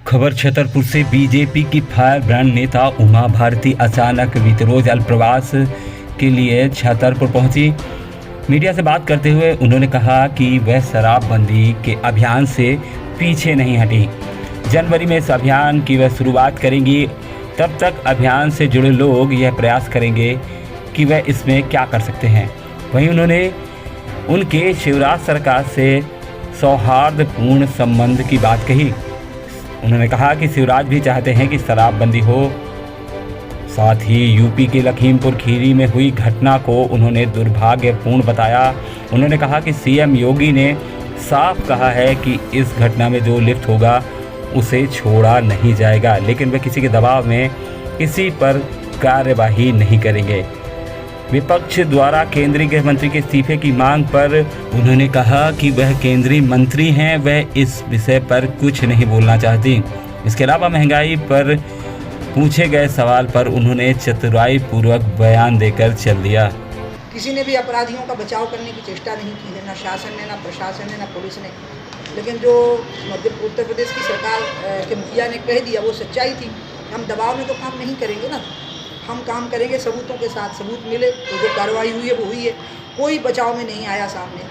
खबर छतरपुर से। बीजेपी की फायर ब्रांड नेता उमा भारती अचानक बीते जल प्रवास के लिए छतरपुर पहुंची। मीडिया से बात करते हुए उन्होंने कहा कि वह शराबबंदी के अभियान से पीछे नहीं हटी। जनवरी में इस अभियान की वह शुरुआत करेंगी। तब तक अभियान से जुड़े लोग यह प्रयास करेंगे कि वह इसमें क्या कर सकते हैं। वहीं उन्होंने उनके शिवराज सरकार से सौहार्दपूर्ण संबंध की बात कही। उन्होंने कहा कि शिवराज भी चाहते हैं कि शराबबंदी हो। साथ ही यूपी के लखीमपुर खीरी में हुई घटना को उन्होंने दुर्भाग्यपूर्ण बताया। उन्होंने कहा कि सीएम योगी ने साफ कहा है कि इस घटना में जो लिप्त होगा उसे छोड़ा नहीं जाएगा, लेकिन वे किसी के दबाव में किसी पर कार्यवाही नहीं करेंगे। विपक्ष द्वारा केंद्रीय गृह मंत्री के इस्तीफे की मांग पर उन्होंने कहा कि वह केंद्रीय मंत्री हैं, वह इस विषय पर कुछ नहीं बोलना चाहती। इसके अलावा महंगाई पर पूछे गए सवाल पर उन्होंने चतुराई पूर्वक बयान देकर चल दिया। किसी ने भी अपराधियों का बचाव करने की चेष्टा नहीं की है, ना शासन ने, ना प्रशासन ने, ना पुलिस ने। लेकिन जो उत्तर प्रदेश की सरकार के मुखिया ने कह दिया वो सच्चाई थी। हम दबाव में तो काम नहीं करेंगे ना, हम काम करेंगे सबूतों के साथ। सबूत मिले तो जो कार्रवाई हुई है वो हुई है। कोई बचाव में नहीं आया सामने,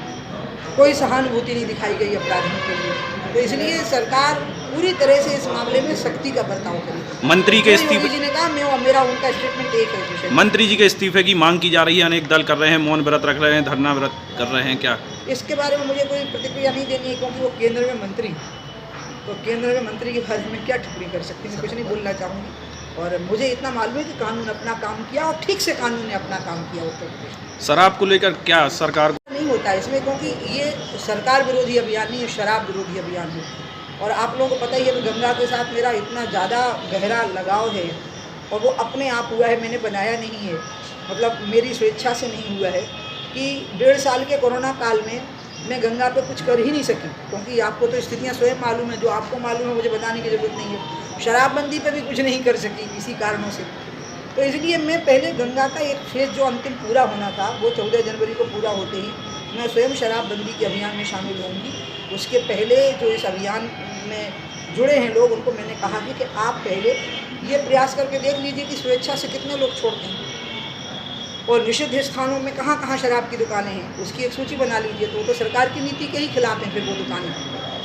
कोई सहानुभूति नहीं दिखाई गई अपराधियों के लिए। तो इसलिए सरकार पूरी तरह से इस मामले में सख्ती का बर्ताव करेगी। मंत्री के इस्तीफे जी ने कहा, मेरा उनका स्टेटमेंट एक है विषय। मंत्री जी के इस्तीफे की मांग की जा रही है, अनेक दल कर रहे हैं, मौन व्रत रख रहे हैं, धरना व्रत कर रहे हैं। क्या इसके बारे में मुझे कोई प्रतिक्रिया नहीं देनी है, क्योंकि वो केंद्र में मंत्री, तो केंद्र में मंत्री के बारे में क्या टिप्पणी कर सकती मैं कुछ नहीं बोलना चाहूँगी। और मुझे इतना मालूम है कि कानून अपना काम किया और ठीक से कानून ने अपना काम किया उत्तर प्रदेश। शराब को लेकर क्या सरकार नहीं होता है इसमें, क्योंकि ये सरकार विरोधी अभियान नहीं है, शराब विरोधी अभियान है। और आप लोगों को पता ही है कि गंगा के साथ मेरा इतना ज़्यादा गहरा लगाव है, और वो अपने आप हुआ है, मैंने बनाया नहीं है, मतलब मेरी स्वेच्छा से नहीं हुआ है। कि 1.5 साल के कोरोना काल में मैं गंगा पे कुछ कर ही नहीं सकी, क्योंकि आपको तो स्थितियाँ स्वयं मालूम है, जो आपको मालूम है मुझे बताने की ज़रूरत नहीं है। शराबबंदी पे भी कुछ नहीं कर सकी इसी कारणों से। तो इसलिए मैं पहले गंगा का एक फेज़ जो अंतिम पूरा होना था वो 14 जनवरी को पूरा होते ही मैं स्वयं शराबबंदी के अभियान में शामिल होंगी। उसके पहले जो इस अभियान में जुड़े हैं लोग, उनको मैंने कहा है कि आप पहले ये प्रयास करके देख लीजिए कि स्वेच्छा से कितने लोग छोड़ते हैं, और निषिद्ध स्थानों में कहाँ कहाँ शराब की दुकानें हैं उसकी एक सूची बना लीजिए। तो सरकार की नीति के ही खिलाफ हैं फिर वो दुकानें,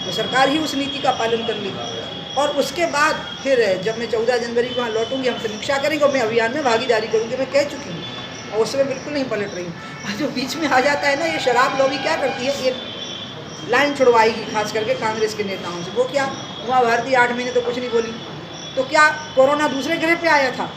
तो सरकार ही उस नीति का पालन कर लेगी। और उसके बाद फिर जब मैं 14 जनवरी को वहाँ लौटूंगी, हम समीक्षा करेंगे और मैं अभियान में भागीदारी करूँगी। मैं कह चुकी हूँ और उसमें बिल्कुल नहीं पलट रही हूँ। जो बीच में आ जाता है ना, ये शराब लॉबी क्या करती है, एक लाइन छुड़वाएगी खास करके कांग्रेस के नेताओं से। वो क्या, उमा भारती 8 महीने तो कुछ नहीं बोली, तो क्या कोरोना दूसरे ग्रह पे आया था?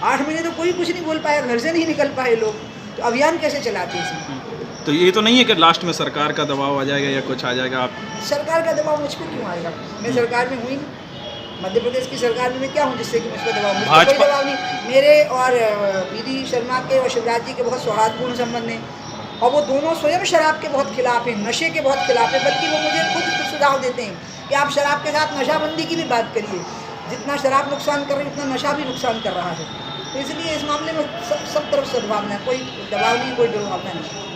8 महीने तो कोई कुछ नहीं बोल पाया, घर से नहीं निकल पाए लोग, तो अभियान कैसे चलाते हैं इसमें? तो ये तो नहीं है कि लास्ट में सरकार का दबाव आ जाएगा या कुछ आ जाएगा? आप सरकार का दबाव मुझ पर क्यों आएगा? मैं सरकार में हुई, मध्य प्रदेश की सरकार में मैं क्या हूँ जिससे कि मुझ पर दबाव? मुझ पर कोई दबाव नहीं। मेरे और पीडी शर्मा के और शिवराज जी के बहुत सौहार्दपूर्ण संबंध हैं, और वो दोनों स्वयं शराब के बहुत खिलाफ हैं, नशे के बहुत खिलाफ हैं। बल्कि वो मुझे खुद सुझाव देते हैं कि आप शराब के साथ नशाबंदी की भी बात करिए। जितना शराब नुकसान कर रही है उतना नशा भी नुकसान कर रहा है। तो इसलिए इस मामले में सब तरफ सद्भावना है, कोई दबाव नहीं, कोई दुर्भावना नहीं।